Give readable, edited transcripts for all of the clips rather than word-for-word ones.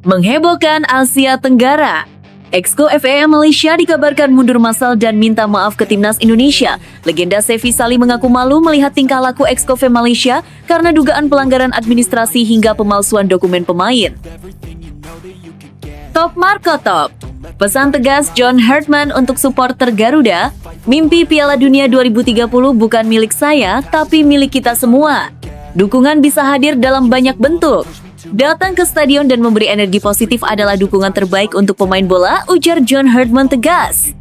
Menghebohkan Asia Tenggara. Exco FEM Malaysia dikabarkan mundur massal dan minta maaf ke timnas Indonesia. Legenda Sevi Sali mengaku malu melihat tingkah laku Exco FEM Malaysia karena dugaan pelanggaran administrasi hingga pemalsuan dokumen pemain. Top Marco Top. Pesan tegas John Herdman untuk supporter Garuda. Mimpi Piala Dunia 2030 bukan milik saya, tapi milik kita semua. Dukungan bisa hadir dalam banyak bentuk. Datang ke stadion dan memberi energi positif adalah dukungan terbaik untuk pemain bola, ujar John Herdman tegas.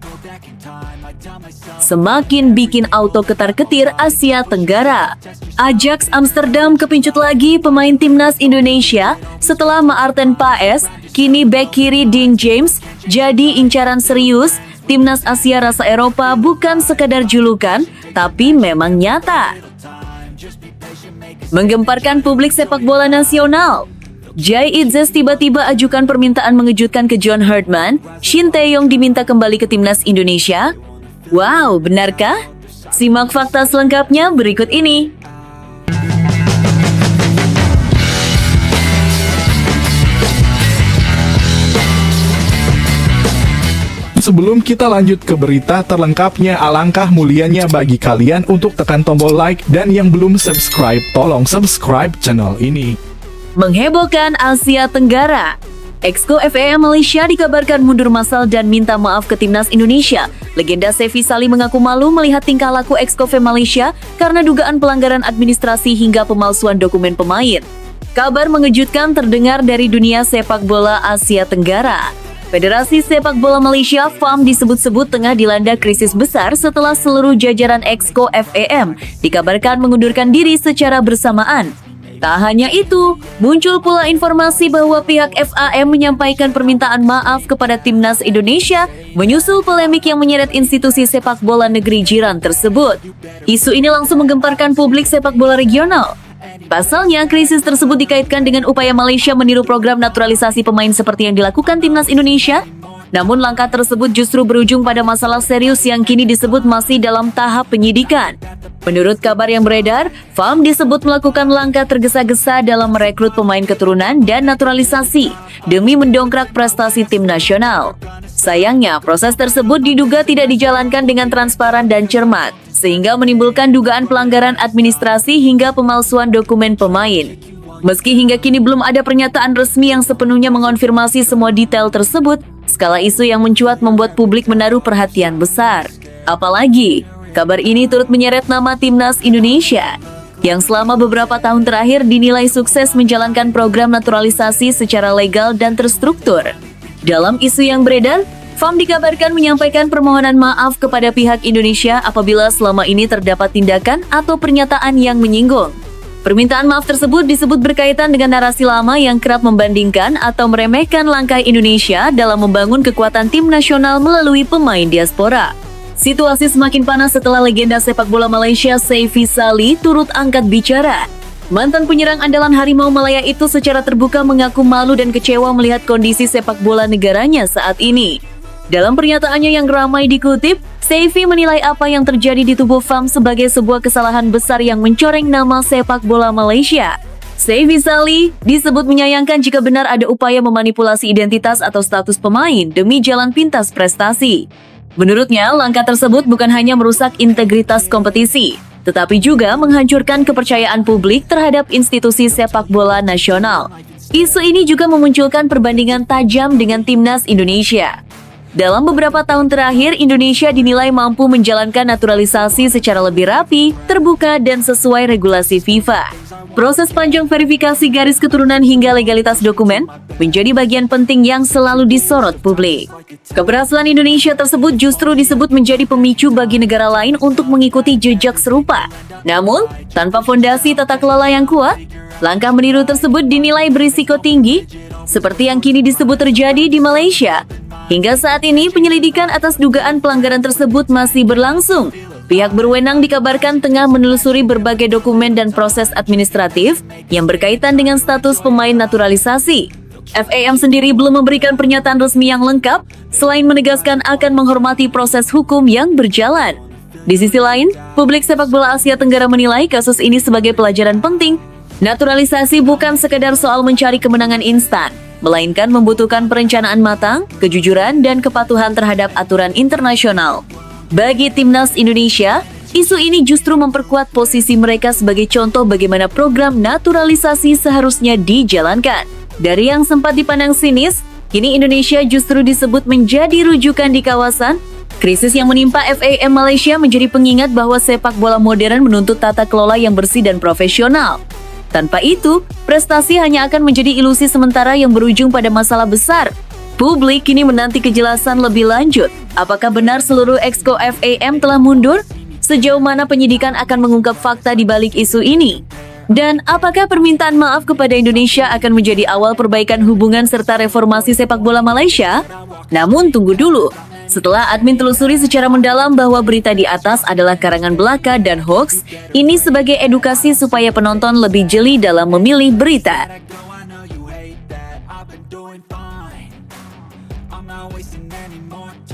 Semakin bikin auto ketar-ketir Asia Tenggara. Ajax Amsterdam kepincut lagi pemain timnas Indonesia setelah Maarten Paes, kini bek kiri Dean James, jadi incaran serius. Timnas Asia rasa Eropa bukan sekadar julukan, tapi memang nyata. Menggemparkan publik sepak bola nasional. Jai Itzes tiba-tiba ajukan permintaan mengejutkan ke John Herdman. Shin Tae-yong diminta kembali ke timnas Indonesia. Wow, benarkah? Simak fakta selengkapnya berikut ini. Sebelum kita lanjut ke berita terlengkapnya, alangkah mulianya bagi kalian untuk tekan tombol like dan yang belum subscribe, tolong subscribe channel ini. Menghebohkan Asia Tenggara. Exco FEM Malaysia dikabarkan mundur massal dan minta maaf ke timnas Indonesia. Legenda Sevi Sali mengaku malu melihat tingkah laku Exco FEM Malaysia karena dugaan pelanggaran administrasi hingga pemalsuan dokumen pemain. Kabar mengejutkan terdengar dari dunia sepak bola Asia Tenggara. Federasi Sepak Bola Malaysia (FAM) disebut-sebut tengah dilanda krisis besar setelah seluruh jajaran Exco FEM dikabarkan mengundurkan diri secara bersamaan. Tak hanya itu, muncul pula informasi bahwa pihak FAM menyampaikan permintaan maaf kepada timnas Indonesia menyusul polemik yang menyeret institusi sepak bola negeri jiran tersebut. Isu ini langsung menggemparkan publik sepak bola regional. Pasalnya, krisis tersebut dikaitkan dengan upaya Malaysia meniru program naturalisasi pemain seperti yang dilakukan timnas Indonesia. Namun langkah tersebut justru berujung pada masalah serius yang kini disebut masih dalam tahap penyidikan. Menurut kabar yang beredar, FAM disebut melakukan langkah tergesa-gesa dalam merekrut pemain keturunan dan naturalisasi demi mendongkrak prestasi tim nasional. Sayangnya, proses tersebut diduga tidak dijalankan dengan transparan dan cermat, sehingga menimbulkan dugaan pelanggaran administrasi hingga pemalsuan dokumen pemain. Meski hingga kini belum ada pernyataan resmi yang sepenuhnya mengonfirmasi semua detail tersebut, skala isu yang mencuat membuat publik menaruh perhatian besar. Apalagi, kabar ini turut menyeret nama timnas Indonesia, yang selama beberapa tahun terakhir dinilai sukses menjalankan program naturalisasi secara legal dan terstruktur. Dalam isu yang beredar, FAM dikabarkan menyampaikan permohonan maaf kepada pihak Indonesia apabila selama ini terdapat tindakan atau pernyataan yang menyinggung. Permintaan maaf tersebut disebut berkaitan dengan narasi lama yang kerap membandingkan atau meremehkan langkah Indonesia dalam membangun kekuatan tim nasional melalui pemain diaspora. Situasi semakin panas setelah legenda sepak bola Malaysia Sevi Sali turut angkat bicara. Mantan penyerang andalan Harimau Malaya itu secara terbuka mengaku malu dan kecewa melihat kondisi sepak bola negaranya saat ini. Dalam pernyataannya yang ramai dikutip, Sevi menilai apa yang terjadi di tubuh FAM sebagai sebuah kesalahan besar yang mencoreng nama sepak bola Malaysia. Sevi Sali disebut menyayangkan jika benar ada upaya memanipulasi identitas atau status pemain demi jalan pintas prestasi. Menurutnya, langkah tersebut bukan hanya merusak integritas kompetisi, tetapi juga menghancurkan kepercayaan publik terhadap institusi sepak bola nasional. Isu ini juga memunculkan perbandingan tajam dengan timnas Indonesia. Dalam beberapa tahun terakhir, Indonesia dinilai mampu menjalankan naturalisasi secara lebih rapi, terbuka, dan sesuai regulasi FIFA. Proses panjang verifikasi garis keturunan hingga legalitas dokumen menjadi bagian penting yang selalu disorot publik. Keberhasilan Indonesia tersebut justru disebut menjadi pemicu bagi negara lain untuk mengikuti jejak serupa. Namun, tanpa fondasi tata kelola yang kuat, langkah meniru tersebut dinilai berisiko tinggi, seperti yang kini disebut terjadi di Malaysia. Hingga saat ini, penyelidikan atas dugaan pelanggaran tersebut masih berlangsung. Pihak berwenang dikabarkan tengah menelusuri berbagai dokumen dan proses administratif yang berkaitan dengan status pemain naturalisasi. FAM sendiri belum memberikan pernyataan resmi yang lengkap, selain menegaskan akan menghormati proses hukum yang berjalan. Di sisi lain, publik sepak bola Asia Tenggara menilai kasus ini sebagai pelajaran penting. Naturalisasi bukan sekedar soal mencari kemenangan instan, melainkan membutuhkan perencanaan matang, kejujuran, dan kepatuhan terhadap aturan internasional. Bagi Timnas Indonesia, isu ini justru memperkuat posisi mereka sebagai contoh bagaimana program naturalisasi seharusnya dijalankan. Dari yang sempat dipandang sinis, kini Indonesia justru disebut menjadi rujukan di kawasan. Krisis yang menimpa FAM Malaysia menjadi pengingat bahwa sepak bola modern menuntut tata kelola yang bersih dan profesional. Tanpa itu, prestasi hanya akan menjadi ilusi sementara yang berujung pada masalah besar. Publik kini menanti kejelasan lebih lanjut. Apakah benar seluruh exco FAM telah mundur? Sejauh mana penyidikan akan mengungkap fakta di balik isu ini? Dan apakah permintaan maaf kepada Indonesia akan menjadi awal perbaikan hubungan serta reformasi sepak bola Malaysia? Namun tunggu dulu. Setelah admin telusuri secara mendalam bahwa berita di atas adalah karangan belaka dan hoax, ini sebagai edukasi supaya penonton lebih jeli dalam memilih berita.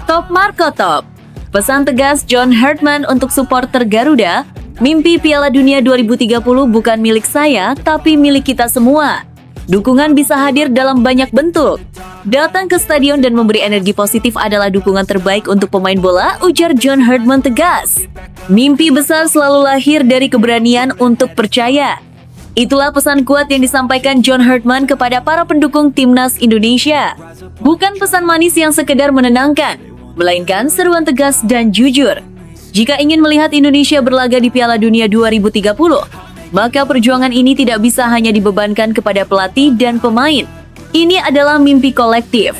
Top Marco Top. Pesan tegas John Herdman untuk supporter Garuda, mimpi Piala Dunia 2030 bukan milik saya, tapi milik kita semua. Dukungan bisa hadir dalam banyak bentuk. Datang ke stadion dan memberi energi positif adalah dukungan terbaik untuk pemain bola, ujar John Herdman tegas. Mimpi besar selalu lahir dari keberanian untuk percaya. Itulah pesan kuat yang disampaikan John Herdman kepada para pendukung Timnas Indonesia. Bukan pesan manis yang sekedar menenangkan, melainkan seruan tegas dan jujur. Jika ingin melihat Indonesia berlaga di Piala Dunia 2030, maka perjuangan ini tidak bisa hanya dibebankan kepada pelatih dan pemain. Ini adalah mimpi kolektif.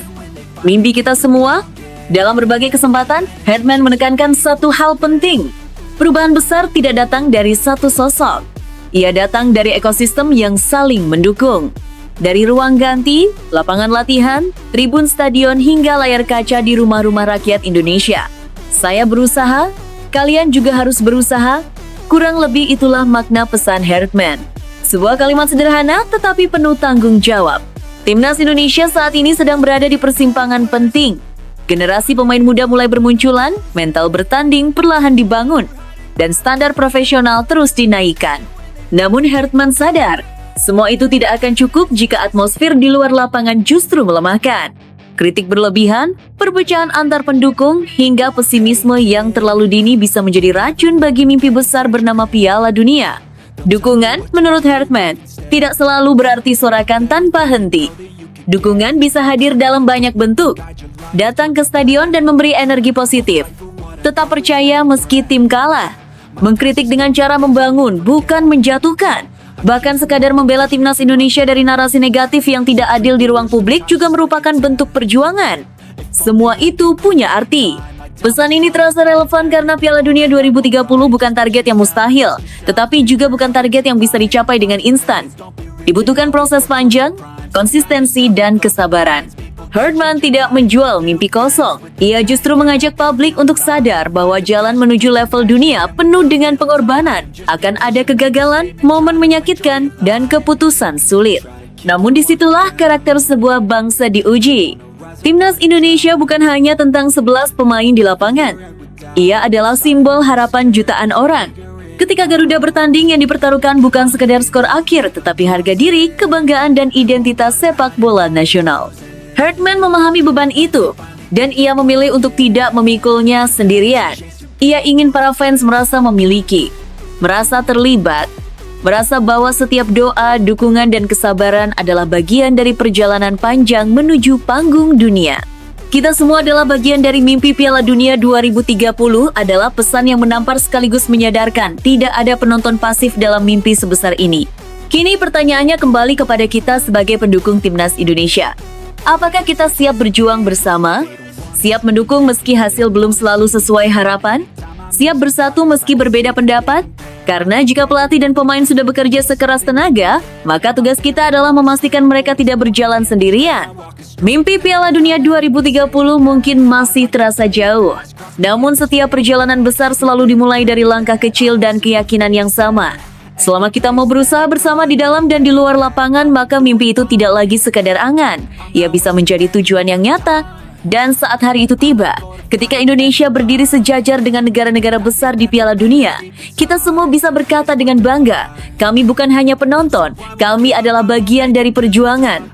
Mimpi kita semua. Dalam berbagai kesempatan, Herdman menekankan satu hal penting. Perubahan besar tidak datang dari satu sosok. Ia datang dari ekosistem yang saling mendukung. Dari ruang ganti, lapangan latihan, tribun stadion hingga layar kaca di rumah-rumah rakyat Indonesia. Saya berusaha, kalian juga harus berusaha. Kurang lebih itulah makna pesan Herdman. Sebuah kalimat sederhana tetapi penuh tanggung jawab. Timnas Indonesia saat ini sedang berada di persimpangan penting. Generasi pemain muda mulai bermunculan, mental bertanding perlahan dibangun, dan standar profesional terus dinaikkan. Namun Herdman sadar, semua itu tidak akan cukup jika atmosfer di luar lapangan justru melemahkan. Kritik berlebihan, perpecahan antar pendukung, hingga pesimisme yang terlalu dini bisa menjadi racun bagi mimpi besar bernama Piala Dunia. Dukungan, menurut Herdman, tidak selalu berarti sorakan tanpa henti. Dukungan bisa hadir dalam banyak bentuk. Datang ke stadion dan memberi energi positif. Tetap percaya meski tim kalah. Mengkritik dengan cara membangun, bukan menjatuhkan. Bahkan sekadar membela Timnas Indonesia dari narasi negatif yang tidak adil di ruang publik juga merupakan bentuk perjuangan. Semua itu punya arti. Pesan ini terasa relevan karena Piala Dunia 2030 bukan target yang mustahil, tetapi juga bukan target yang bisa dicapai dengan instan. Dibutuhkan proses panjang, konsistensi, dan kesabaran. Herdman tidak menjual mimpi kosong. Ia justru mengajak publik untuk sadar bahwa jalan menuju level dunia penuh dengan pengorbanan. Akan ada kegagalan, momen menyakitkan, dan keputusan sulit. Namun disitulah karakter sebuah bangsa diuji. Timnas Indonesia bukan hanya tentang 11 pemain di lapangan. Ia adalah simbol harapan jutaan orang. Ketika Garuda bertanding, yang dipertaruhkan bukan sekedar skor akhir, tetapi harga diri, kebanggaan, dan identitas sepak bola nasional. Herdman memahami beban itu, dan ia memilih untuk tidak memikulnya sendirian. Ia ingin para fans merasa memiliki, merasa terlibat, merasa bahwa setiap doa, dukungan, dan kesabaran adalah bagian dari perjalanan panjang menuju panggung dunia. Kita semua adalah bagian dari mimpi Piala Dunia 2030 adalah pesan yang menampar sekaligus menyadarkan tidak ada penonton pasif dalam mimpi sebesar ini. Kini pertanyaannya kembali kepada kita sebagai pendukung Timnas Indonesia. Apakah kita siap berjuang bersama? Siap mendukung meski hasil belum selalu sesuai harapan? Siap bersatu meski berbeda pendapat? Karena jika pelatih dan pemain sudah bekerja sekeras tenaga, maka tugas kita adalah memastikan mereka tidak berjalan sendirian. Mimpi Piala Dunia 2030 mungkin masih terasa jauh. Namun setiap perjalanan besar selalu dimulai dari langkah kecil dan keyakinan yang sama. Selama kita mau berusaha bersama di dalam dan di luar lapangan, maka mimpi itu tidak lagi sekadar angan. Ia bisa menjadi tujuan yang nyata. Dan saat hari itu tiba, ketika Indonesia berdiri sejajar dengan negara-negara besar di Piala Dunia, kita semua bisa berkata dengan bangga, kami bukan hanya penonton, kami adalah bagian dari perjuangan.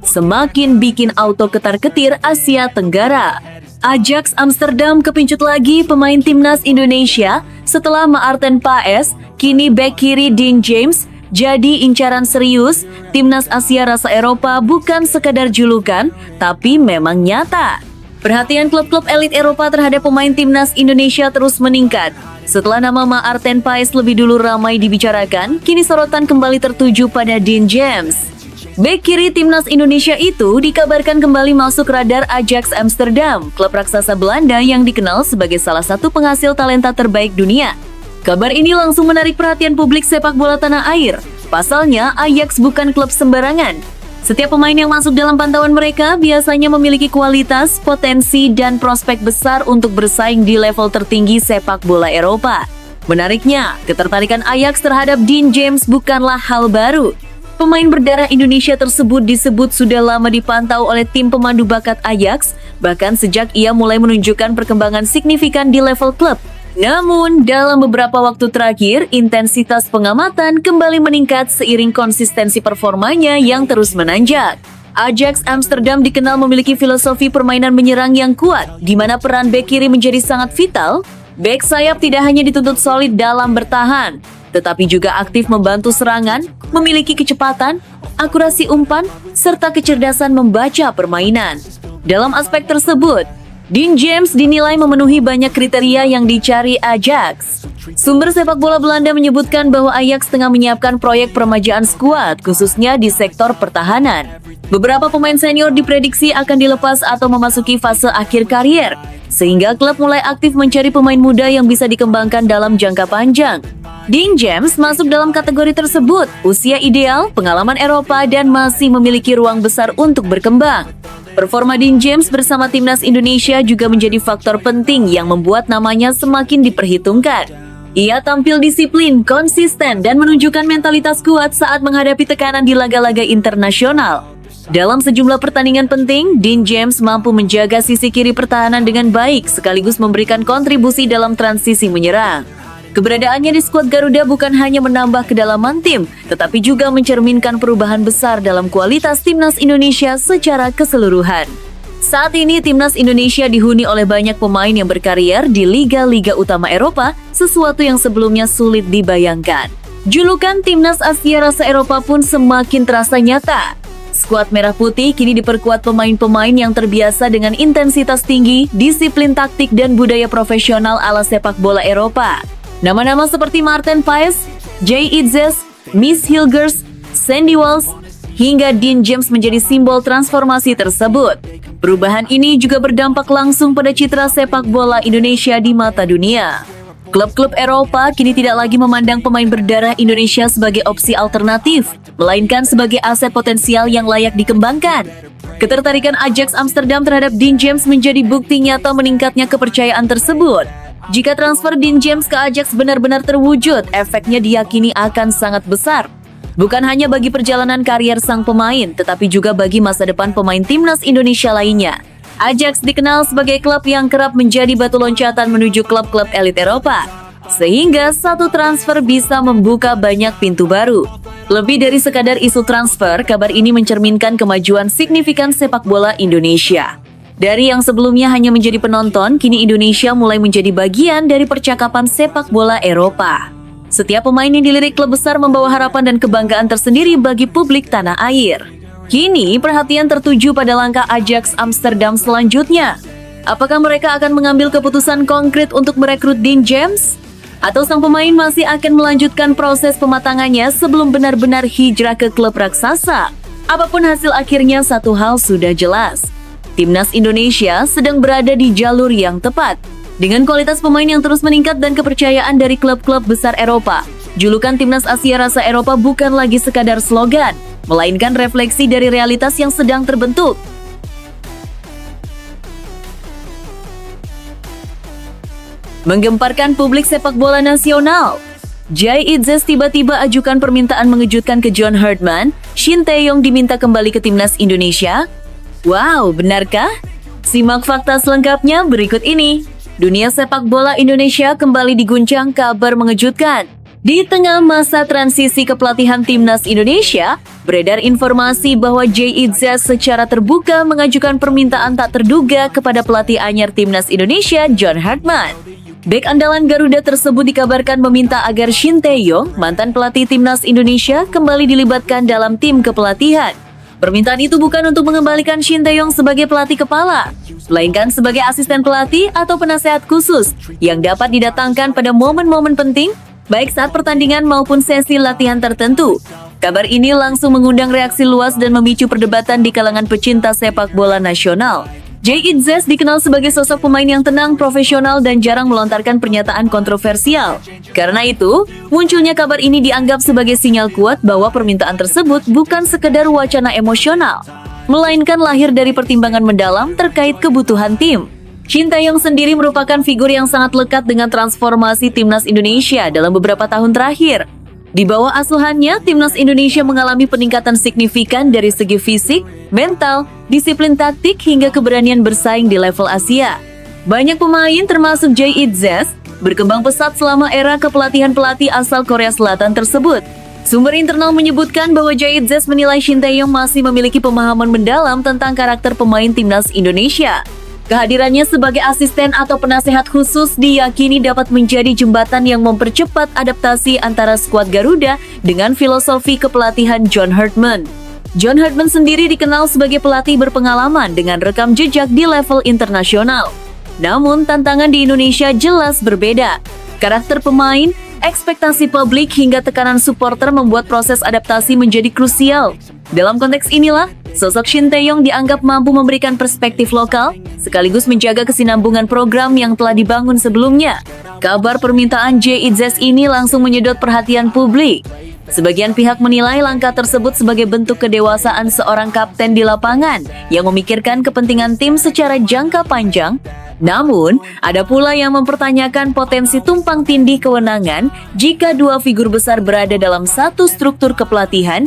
Semakin bikin auto ketar-ketir Asia Tenggara. Ajax Amsterdam kepincut lagi pemain timnas Indonesia setelah Maarten Paes, kini bek kiri Dean James jadi incaran serius. Timnas Asia rasa Eropa bukan sekadar julukan, tapi memang nyata. Perhatian klub-klub elit Eropa terhadap pemain timnas Indonesia terus meningkat. Setelah nama Maarten Paes lebih dulu ramai dibicarakan, kini sorotan kembali tertuju pada Dean James. Bek kiri timnas Indonesia itu dikabarkan kembali masuk radar Ajax Amsterdam, klub raksasa Belanda yang dikenal sebagai salah satu penghasil talenta terbaik dunia. Kabar ini langsung menarik perhatian publik sepak bola tanah air. Pasalnya, Ajax bukan klub sembarangan. Setiap pemain yang masuk dalam pantauan mereka biasanya memiliki kualitas, potensi, dan prospek besar untuk bersaing di level tertinggi sepak bola Eropa. Menariknya, ketertarikan Ajax terhadap Dean James bukanlah hal baru. Pemain berdarah Indonesia tersebut disebut sudah lama dipantau oleh tim pemandu bakat Ajax, bahkan sejak ia mulai menunjukkan perkembangan signifikan di level klub. Namun, dalam beberapa waktu terakhir, intensitas pengamatan kembali meningkat seiring konsistensi performanya yang terus menanjak. Ajax Amsterdam dikenal memiliki filosofi permainan menyerang yang kuat, di mana peran bek kiri menjadi sangat vital. Bek sayap tidak hanya dituntut solid dalam bertahan, tetapi juga aktif membantu serangan, memiliki kecepatan, akurasi umpan, serta kecerdasan membaca permainan. Dalam aspek tersebut, Dean James dinilai memenuhi banyak kriteria yang dicari Ajax. Sumber sepak bola Belanda menyebutkan bahwa Ajax tengah menyiapkan proyek peremajaan skuad, khususnya di sektor pertahanan. Beberapa pemain senior diprediksi akan dilepas atau memasuki fase akhir karier, sehingga klub mulai aktif mencari pemain muda yang bisa dikembangkan dalam jangka panjang. Dean James masuk dalam kategori tersebut, usia ideal, pengalaman Eropa, dan masih memiliki ruang besar untuk berkembang. Performa Dean James bersama timnas Indonesia juga menjadi faktor penting yang membuat namanya semakin diperhitungkan. Ia tampil disiplin, konsisten, dan menunjukkan mentalitas kuat saat menghadapi tekanan di laga-laga internasional. Dalam sejumlah pertandingan penting, Dean James mampu menjaga sisi kiri pertahanan dengan baik sekaligus memberikan kontribusi dalam transisi menyerang. Keberadaannya di skuad Garuda bukan hanya menambah kedalaman tim, tetapi juga mencerminkan perubahan besar dalam kualitas timnas Indonesia secara keseluruhan. Saat ini, timnas Indonesia dihuni oleh banyak pemain yang berkarier di liga-liga utama Eropa, sesuatu yang sebelumnya sulit dibayangkan. Julukan timnas Asia rasa Eropa pun semakin terasa nyata. Skuad Merah Putih kini diperkuat pemain-pemain yang terbiasa dengan intensitas tinggi, disiplin taktik, dan budaya profesional ala sepak bola Eropa. Nama-nama seperti Maarten Paes, Jay Itzes, Miss Hilgers, Sandy Walsh, hingga Dean James menjadi simbol transformasi tersebut. Perubahan ini juga berdampak langsung pada citra sepak bola Indonesia di mata dunia. Klub-klub Eropa kini tidak lagi memandang pemain berdarah Indonesia sebagai opsi alternatif, melainkan sebagai aset potensial yang layak dikembangkan. Ketertarikan Ajax Amsterdam terhadap Dean James menjadi bukti nyata meningkatnya kepercayaan tersebut. Jika transfer Dean James ke Ajax benar-benar terwujud, efeknya diyakini akan sangat besar. Bukan hanya bagi perjalanan karier sang pemain, tetapi juga bagi masa depan pemain timnas Indonesia lainnya. Ajax dikenal sebagai klub yang kerap menjadi batu loncatan menuju klub-klub elit Eropa, sehingga satu transfer bisa membuka banyak pintu baru. Lebih dari sekadar isu transfer, kabar ini mencerminkan kemajuan signifikan sepak bola Indonesia. Dari yang sebelumnya hanya menjadi penonton, kini Indonesia mulai menjadi bagian dari percakapan sepak bola Eropa. Setiap pemain yang dilirik klub besar membawa harapan dan kebanggaan tersendiri bagi publik tanah air. Kini perhatian tertuju pada langkah Ajax Amsterdam selanjutnya. Apakah mereka akan mengambil keputusan konkret untuk merekrut Dean James? Atau sang pemain masih akan melanjutkan proses pematangannya sebelum benar-benar hijrah ke klub raksasa? Apapun hasil akhirnya, satu hal sudah jelas. Timnas Indonesia sedang berada di jalur yang tepat. Dengan kualitas pemain yang terus meningkat dan kepercayaan dari klub-klub besar Eropa, julukan Timnas Asia rasa Eropa bukan lagi sekadar slogan, melainkan refleksi dari realitas yang sedang terbentuk. Menggemparkan publik sepak bola nasional, Jay Itzes tiba-tiba ajukan permintaan mengejutkan ke John Herdman. Shin Tae-yong diminta kembali ke Timnas Indonesia. Wow, benarkah? Simak fakta selengkapnya berikut ini. Dunia sepak bola Indonesia kembali diguncang kabar mengejutkan. Di tengah masa transisi kepelatihan Timnas Indonesia, beredar informasi bahwa JIZ secara terbuka mengajukan permintaan tak terduga kepada pelatih anyar Timnas Indonesia, John Hartman. Bek andalan Garuda tersebut dikabarkan meminta agar Shin Tae-yong, mantan pelatih Timnas Indonesia, kembali dilibatkan dalam tim kepelatihan. Permintaan itu bukan untuk mengembalikan Shin Tae-yong sebagai pelatih kepala, melainkan sebagai asisten pelatih atau penasehat khusus yang dapat didatangkan pada momen-momen penting, baik saat pertandingan maupun sesi latihan tertentu. Kabar ini langsung mengundang reaksi luas dan memicu perdebatan di kalangan pecinta sepak bola nasional. JIZ dikenal sebagai sosok pemain yang tenang, profesional, dan jarang melontarkan pernyataan kontroversial. Karena itu, munculnya kabar ini dianggap sebagai sinyal kuat bahwa permintaan tersebut bukan sekedar wacana emosional, melainkan lahir dari pertimbangan mendalam terkait kebutuhan tim. Shin Tae-yong sendiri merupakan figur yang sangat lekat dengan transformasi Timnas Indonesia dalam beberapa tahun terakhir. Di bawah asuhannya, Timnas Indonesia mengalami peningkatan signifikan dari segi fisik, mental, disiplin taktik, hingga keberanian bersaing di level Asia. Banyak pemain termasuk JIZ berkembang pesat selama era kepelatihan pelatih asal Korea Selatan tersebut. Sumber internal menyebutkan bahwa JIZ menilai Shin Tae-yong masih memiliki pemahaman mendalam tentang karakter pemain Timnas Indonesia. Kehadirannya sebagai asisten atau penasehat khusus diyakini dapat menjadi jembatan yang mempercepat adaptasi antara skuad Garuda dengan filosofi kepelatihan John Hartman. John Hartman sendiri dikenal sebagai pelatih berpengalaman dengan rekam jejak di level internasional. Namun, tantangan di Indonesia jelas berbeda. Karakter pemain, ekspektasi publik, hingga tekanan supporter membuat proses adaptasi menjadi krusial. Dalam konteks inilah, sosok Shin Tae-yong dianggap mampu memberikan perspektif lokal, sekaligus menjaga kesinambungan program yang telah dibangun sebelumnya. Kabar permintaan JIZ ini langsung menyedot perhatian publik. Sebagian pihak menilai langkah tersebut sebagai bentuk kedewasaan seorang kapten di lapangan yang memikirkan kepentingan tim secara jangka panjang. Namun, ada pula yang mempertanyakan potensi tumpang tindih kewenangan jika dua figur besar berada dalam satu struktur kepelatihan.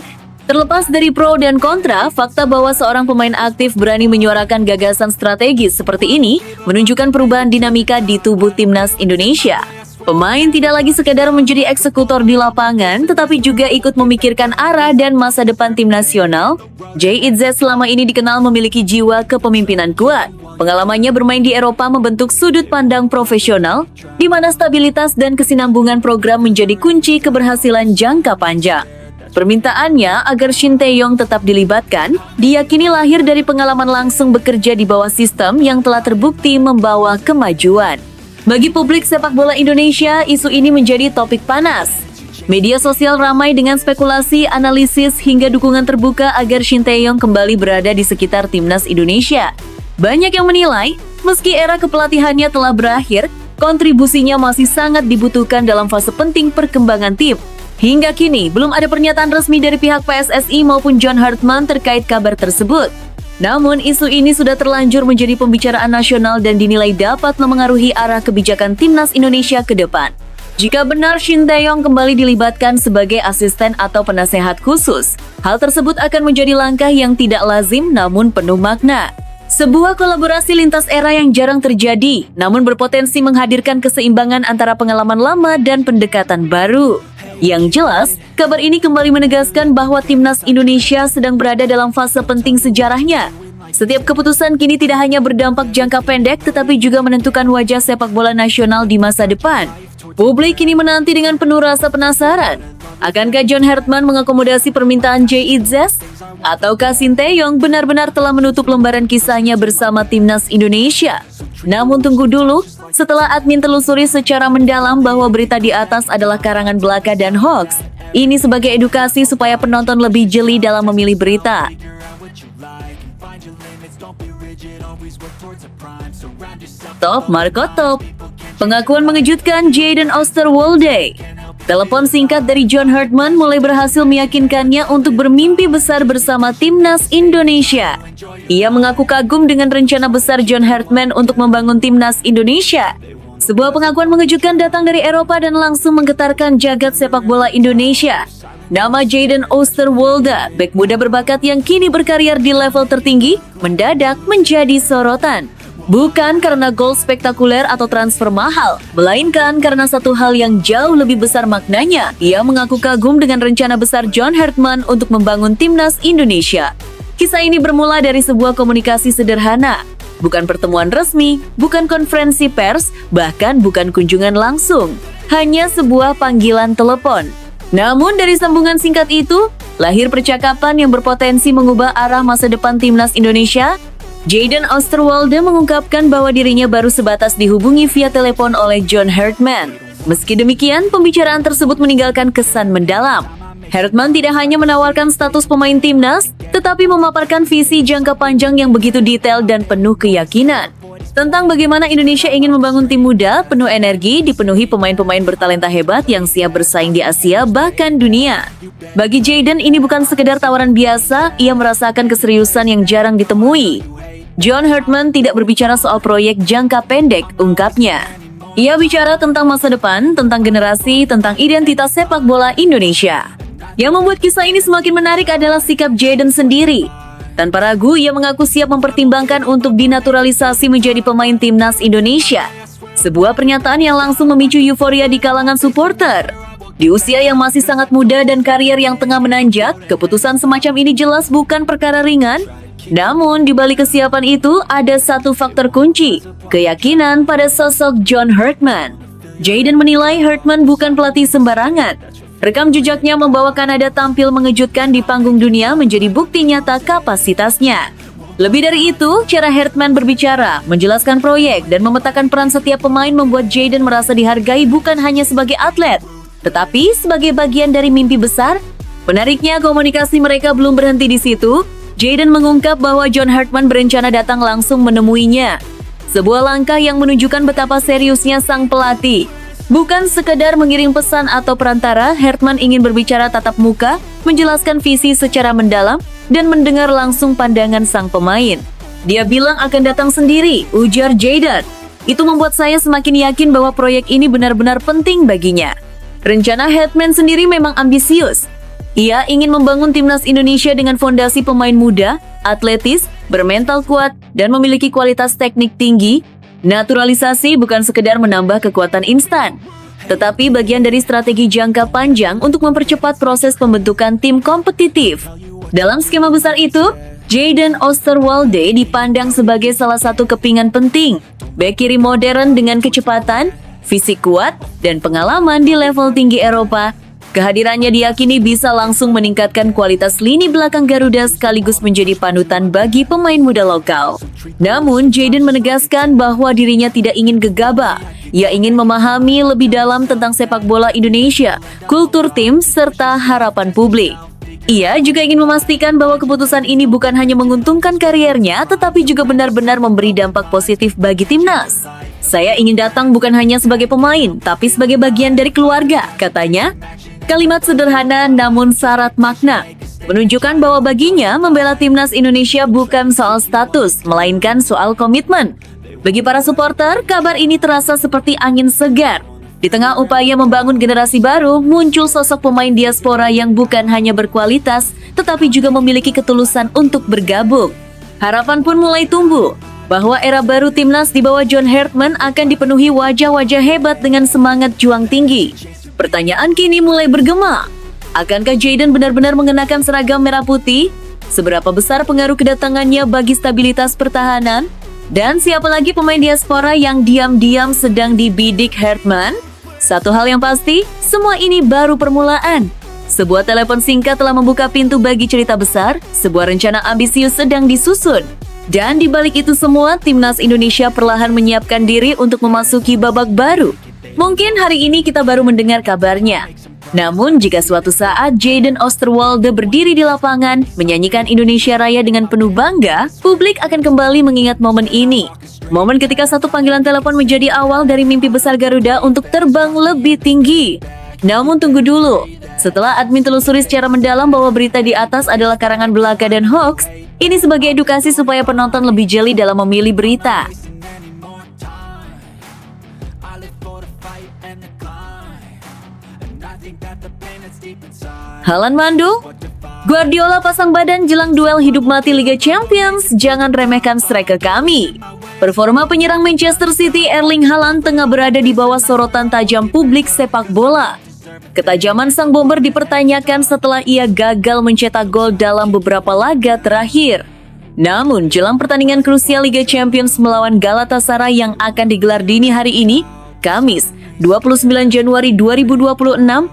Terlepas dari pro dan kontra, fakta bahwa seorang pemain aktif berani menyuarakan gagasan strategis seperti ini menunjukkan perubahan dinamika di tubuh Timnas Indonesia. Pemain tidak lagi sekedar menjadi eksekutor di lapangan, tetapi juga ikut memikirkan arah dan masa depan tim nasional. JIZ selama ini dikenal memiliki jiwa kepemimpinan kuat. Pengalamannya bermain di Eropa membentuk sudut pandang profesional, di mana stabilitas dan kesinambungan program menjadi kunci keberhasilan jangka panjang. Permintaannya agar Shin Tae-yong tetap dilibatkan diyakini lahir dari pengalaman langsung bekerja di bawah sistem yang telah terbukti membawa kemajuan. Bagi publik sepak bola Indonesia, isu ini menjadi topik panas. Media sosial ramai dengan spekulasi, analisis, hingga dukungan terbuka agar Shin Tae-yong kembali berada di sekitar Timnas Indonesia. Banyak yang menilai, meski era kepelatihannya telah berakhir, kontribusinya masih sangat dibutuhkan dalam fase penting perkembangan tim. Hingga kini, belum ada pernyataan resmi dari pihak PSSI maupun John Hartman terkait kabar tersebut. Namun, isu ini sudah terlanjur menjadi pembicaraan nasional dan dinilai dapat memengaruhi arah kebijakan Timnas Indonesia ke depan. Jika benar Shin Tae-yong kembali dilibatkan sebagai asisten atau penasehat khusus, hal tersebut akan menjadi langkah yang tidak lazim namun penuh makna. Sebuah kolaborasi lintas era yang jarang terjadi, namun berpotensi menghadirkan keseimbangan antara pengalaman lama dan pendekatan baru. Yang jelas, kabar ini kembali menegaskan bahwa Timnas Indonesia sedang berada dalam fase penting sejarahnya. Setiap keputusan kini tidak hanya berdampak jangka pendek, tetapi juga menentukan wajah sepak bola nasional di masa depan. Publik kini menanti dengan penuh rasa penasaran. Akankah John Hartman mengakomodasi permintaan JIZ? Ataukah Shin Tae-yong benar-benar telah menutup lembaran kisahnya bersama Timnas Indonesia? Namun tunggu dulu, setelah admin telusuri secara mendalam bahwa berita di atas adalah karangan belaka dan hoax. Ini sebagai edukasi supaya penonton lebih jeli dalam memilih berita. Top Marco Top. Pengakuan mengejutkan Jadon Oosterwolde. Telepon singkat dari John Hartman mulai berhasil meyakinkannya untuk bermimpi besar bersama Timnas Indonesia. Ia mengaku kagum dengan rencana besar John Hartman untuk membangun Timnas Indonesia. Sebuah pengakuan mengejutkan datang dari Eropa dan langsung menggetarkan jagat sepak bola Indonesia. Nama Jadon Oosterwolde, bek muda berbakat yang kini berkarir di level tertinggi, mendadak menjadi sorotan. Bukan karena gol spektakuler atau transfer mahal, melainkan karena satu hal yang jauh lebih besar maknanya. Ia mengaku kagum dengan rencana besar John Hartman untuk membangun timnas Indonesia. Kisah ini bermula dari sebuah komunikasi sederhana. Bukan pertemuan resmi, bukan konferensi pers, bahkan bukan kunjungan langsung. Hanya sebuah panggilan telepon. Namun dari sambungan singkat itu, lahir percakapan yang berpotensi mengubah arah masa depan timnas Indonesia. Jayden Osterwolde mengungkapkan bahwa dirinya baru sebatas dihubungi via telepon oleh John Hartman. Meski demikian, pembicaraan tersebut meninggalkan kesan mendalam. Hartman tidak hanya menawarkan status pemain timnas, tetapi memaparkan visi jangka panjang yang begitu detail dan penuh keyakinan. Tentang bagaimana Indonesia ingin membangun tim muda, penuh energi, dipenuhi pemain-pemain bertalenta hebat yang siap bersaing di Asia, bahkan dunia. Bagi Jayden, ini bukan sekedar tawaran biasa, ia merasakan keseriusan yang jarang ditemui. John Hartman tidak berbicara soal proyek jangka pendek, ungkapnya. Ia bicara tentang masa depan, tentang generasi, tentang identitas sepak bola Indonesia. Yang membuat kisah ini semakin menarik adalah sikap Jayden sendiri. Tanpa ragu, ia mengaku siap mempertimbangkan untuk dinaturalisasi menjadi pemain timnas Indonesia. Sebuah pernyataan yang langsung memicu euforia di kalangan supporter. Di usia yang masih sangat muda dan karier yang tengah menanjak, keputusan semacam ini jelas bukan perkara ringan. Namun, di balik kesiapan itu, ada satu faktor kunci, keyakinan pada sosok John Hartman. Jayden menilai Hartman bukan pelatih sembarangan. Rekam jejaknya membawa Kanada tampil mengejutkan di panggung dunia menjadi bukti nyata kapasitasnya. Lebih dari itu, cara Hartman berbicara, menjelaskan proyek, dan memetakan peran setiap pemain membuat Jayden merasa dihargai bukan hanya sebagai atlet, tetapi sebagai bagian dari mimpi besar. Menariknya, komunikasi mereka belum berhenti di situ. Jayden mengungkap bahwa John Hartman berencana datang langsung menemuinya. Sebuah langkah yang menunjukkan betapa seriusnya sang pelatih. Bukan sekedar mengirim pesan atau perantara, Hartman ingin berbicara tatap muka, menjelaskan visi secara mendalam, dan mendengar langsung pandangan sang pemain. Dia bilang akan datang sendiri, ujar Jayden. Itu membuat saya semakin yakin bahwa proyek ini benar-benar penting baginya. Rencana Hartman sendiri memang ambisius. Ia ingin membangun timnas Indonesia dengan fondasi pemain muda, atletis, bermental kuat, dan memiliki kualitas teknik tinggi. Naturalisasi bukan sekedar menambah kekuatan instan, tetapi bagian dari strategi jangka panjang untuk mempercepat proses pembentukan tim kompetitif. Dalam skema besar itu, Jayden Osterwolde dipandang sebagai salah satu kepingan penting. Bek kiri modern dengan kecepatan, fisik kuat, dan pengalaman di level tinggi Eropa. Kehadirannya diyakini bisa langsung meningkatkan kualitas lini belakang Garuda sekaligus menjadi panutan bagi pemain muda lokal. Namun, Jayden menegaskan bahwa dirinya tidak ingin gegabah. Ia ingin memahami lebih dalam tentang sepak bola Indonesia, kultur tim, serta harapan publik. Ia juga ingin memastikan bahwa keputusan ini bukan hanya menguntungkan kariernya, tetapi juga benar-benar memberi dampak positif bagi timnas. Saya ingin datang bukan hanya sebagai pemain, tapi sebagai bagian dari keluarga, katanya. Kalimat sederhana namun syarat makna, menunjukkan bahwa baginya membela timnas Indonesia bukan soal status, melainkan soal komitmen. Bagi para supporter, kabar ini terasa seperti angin segar. Di tengah upaya membangun generasi baru, muncul sosok pemain diaspora yang bukan hanya berkualitas, tetapi juga memiliki ketulusan untuk bergabung. Harapan pun mulai tumbuh, bahwa era baru timnas di bawah John Hartman akan dipenuhi wajah-wajah hebat dengan semangat juang tinggi. Pertanyaan kini mulai bergema. Akankah Jayden benar-benar mengenakan seragam merah putih? Seberapa besar pengaruh kedatangannya bagi stabilitas pertahanan? Dan siapa lagi pemain diaspora yang diam-diam sedang dibidik Hartman? Satu hal yang pasti, semua ini baru permulaan. Sebuah telepon singkat telah membuka pintu bagi cerita besar, sebuah rencana ambisius sedang disusun. Dan di balik itu semua, timnas Indonesia perlahan menyiapkan diri untuk memasuki babak baru. Mungkin hari ini kita baru mendengar kabarnya. Namun jika suatu saat Jayden Osterwolde berdiri di lapangan, menyanyikan Indonesia Raya dengan penuh bangga, publik akan kembali mengingat momen ini. Momen ketika satu panggilan telepon menjadi awal dari mimpi besar Garuda untuk terbang lebih tinggi. Namun tunggu dulu, setelah admin telusuri secara mendalam bahwa berita di atas adalah karangan belaka dan hoax, ini sebagai edukasi supaya penonton lebih jeli dalam memilih berita. Halan Mandu, Guardiola pasang badan jelang duel hidup mati Liga Champions, jangan remehkan striker kami. Performa penyerang Manchester City Erling Haaland tengah berada di bawah sorotan tajam publik sepak bola. Ketajaman sang bomber dipertanyakan setelah ia gagal mencetak gol dalam beberapa laga terakhir. Namun, jelang pertandingan krusial Liga Champions melawan Galatasaray yang akan digelar dini hari ini, Kamis, 29 Januari 2026,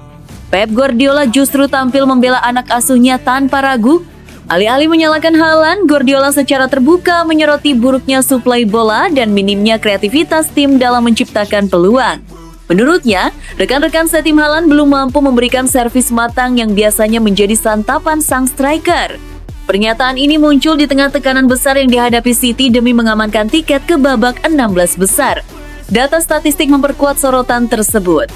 Pep Guardiola justru tampil membela anak asuhnya tanpa ragu. Alih-alih menyalahkan Haaland, Guardiola secara terbuka menyoroti buruknya suplai bola dan minimnya kreativitas tim dalam menciptakan peluang. Menurutnya, rekan-rekan setim Haaland belum mampu memberikan servis matang yang biasanya menjadi santapan sang striker. Pernyataan ini muncul di tengah tekanan besar yang dihadapi City demi mengamankan tiket ke babak 16 besar. Data statistik memperkuat sorotan tersebut.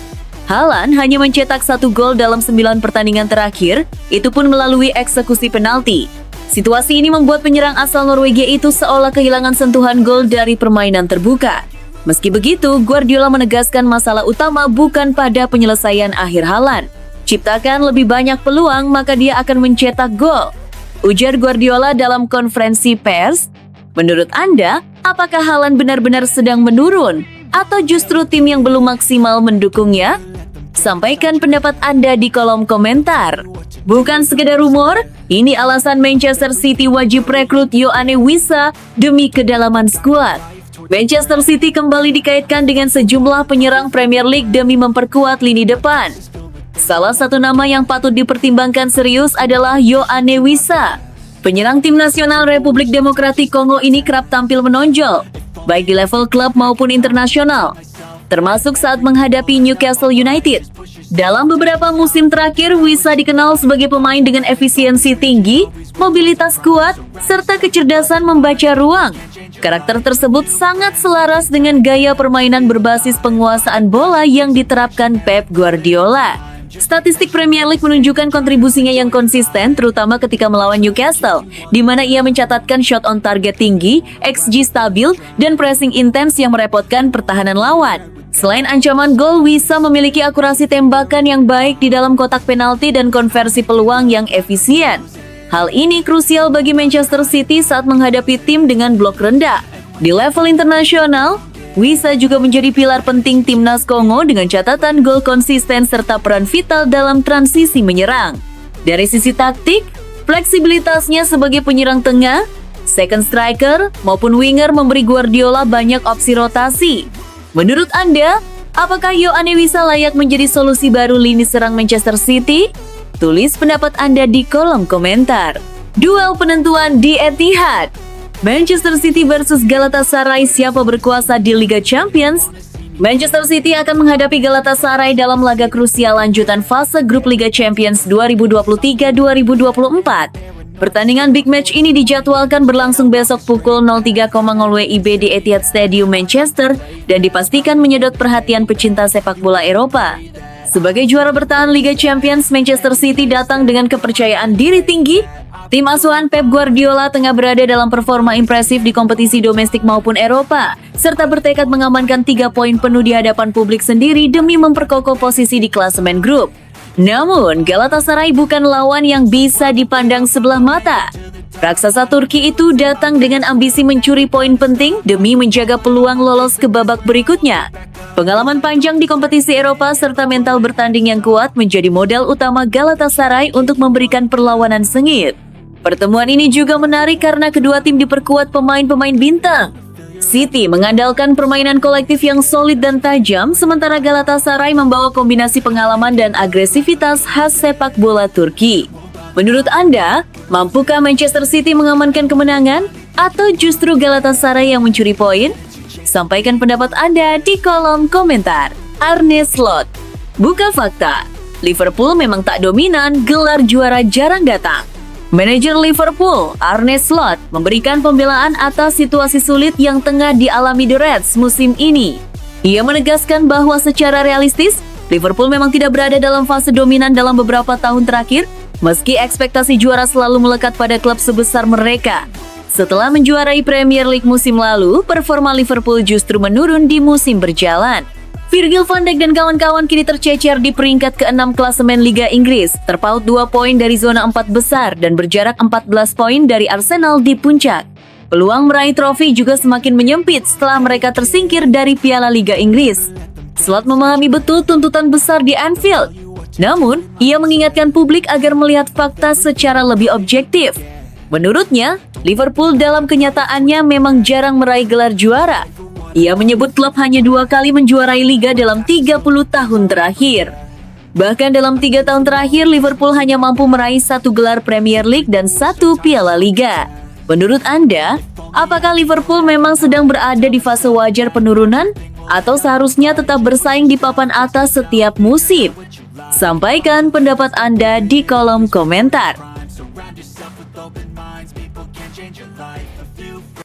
Haaland hanya mencetak 1 gol dalam 9 pertandingan terakhir, itu pun melalui eksekusi penalti. Situasi ini membuat penyerang asal Norwegia itu seolah kehilangan sentuhan gol dari permainan terbuka. Meski begitu, Guardiola menegaskan masalah utama bukan pada penyelesaian akhir Haaland. Ciptakan lebih banyak peluang, maka dia akan mencetak gol, ujar Guardiola dalam konferensi pers. Menurut Anda, apakah Haaland benar-benar sedang menurun? Atau justru tim yang belum maksimal mendukungnya? Sampaikan pendapat Anda di kolom komentar. Bukan sekedar rumor, ini alasan Manchester City wajib rekrut Yoane Wissa demi kedalaman skuad. Manchester City kembali dikaitkan dengan sejumlah penyerang Premier League demi memperkuat lini depan. Salah satu nama yang patut dipertimbangkan serius adalah Yoane Wissa. Penyerang tim nasional Republik Demokratik Kongo ini kerap tampil menonjol, baik di level klub maupun internasional, termasuk saat menghadapi Newcastle United. Dalam beberapa musim terakhir, Wissa dikenal sebagai pemain dengan efisiensi tinggi, mobilitas kuat, serta kecerdasan membaca ruang. Karakter tersebut sangat selaras dengan gaya permainan berbasis penguasaan bola yang diterapkan Pep Guardiola. Statistik Premier League menunjukkan kontribusinya yang konsisten, terutama ketika melawan Newcastle, di mana ia mencatatkan shot on target tinggi, XG stabil, dan pressing intens yang merepotkan pertahanan lawan. Selain ancaman gol, Wissa memiliki akurasi tembakan yang baik di dalam kotak penalti dan konversi peluang yang efisien. Hal ini krusial bagi Manchester City saat menghadapi tim dengan blok rendah. Di level internasional, Wissa juga menjadi pilar penting timnas Kongo dengan catatan gol konsisten serta peran vital dalam transisi menyerang. Dari sisi taktik, fleksibilitasnya sebagai penyerang tengah, second striker, maupun winger memberi Guardiola banyak opsi rotasi. Menurut Anda, apakah Yoane Wissa layak menjadi solusi baru lini serang Manchester City? Tulis pendapat Anda di kolom komentar. Duel penentuan di Etihad. Manchester City versus Galatasaray, siapa berkuasa di Liga Champions? Manchester City akan menghadapi Galatasaray dalam laga krusial lanjutan fase grup Liga Champions 2023-2024. Pertandingan big match ini dijadwalkan berlangsung besok pukul 03.00 WIB di Etihad Stadium Manchester dan dipastikan menyedot perhatian pecinta sepak bola Eropa. Sebagai juara bertahan Liga Champions, Manchester City datang dengan kepercayaan diri tinggi. Tim asuhan Pep Guardiola tengah berada dalam performa impresif di kompetisi domestik maupun Eropa, serta bertekad mengamankan 3 poin penuh di hadapan publik sendiri demi memperkokoh posisi di klasemen grup. Namun, Galatasaray bukan lawan yang bisa dipandang sebelah mata. Raksasa Turki itu datang dengan ambisi mencuri poin penting demi menjaga peluang lolos ke babak berikutnya. Pengalaman panjang di kompetisi Eropa serta mental bertanding yang kuat menjadi modal utama Galatasaray untuk memberikan perlawanan sengit. Pertemuan ini juga menarik karena kedua tim diperkuat pemain-pemain bintang. City mengandalkan permainan kolektif yang solid dan tajam, sementara Galatasaray membawa kombinasi pengalaman dan agresivitas khas sepak bola Turki. Menurut Anda, mampukah Manchester City mengamankan kemenangan atau justru Galatasaray yang mencuri poin? Sampaikan pendapat Anda di kolom komentar. Arne Slot. Buka fakta. Liverpool memang tak dominan, gelar juara jarang datang. Manajer Liverpool, Arne Slot, memberikan pembelaan atas situasi sulit yang tengah dialami The Reds musim ini. Ia menegaskan bahwa secara realistis, Liverpool memang tidak berada dalam fase dominan dalam beberapa tahun terakhir, meski ekspektasi juara selalu melekat pada klub sebesar mereka. Setelah menjuarai Premier League musim lalu, performa Liverpool justru menurun di musim berjalan. Virgil van Dijk dan kawan-kawan kini tercecer di peringkat ke-6 klasemen Liga Inggris, terpaut 2 poin dari zona 4 besar dan berjarak 14 poin dari Arsenal di puncak. Peluang meraih trofi juga semakin menyempit setelah mereka tersingkir dari Piala Liga Inggris. Slot memahami betul tuntutan besar di Anfield. Namun, ia mengingatkan publik agar melihat fakta secara lebih objektif. Menurutnya, Liverpool dalam kenyataannya memang jarang meraih gelar juara. Ia menyebut klub hanya 2 kali menjuarai Liga dalam 30 tahun terakhir. Bahkan dalam 3 tahun terakhir, Liverpool hanya mampu meraih 1 gelar Premier League dan 1 Piala Liga. Menurut Anda, apakah Liverpool memang sedang berada di fase wajar penurunan atau seharusnya tetap bersaing di papan atas setiap musim? Sampaikan pendapat Anda di kolom komentar.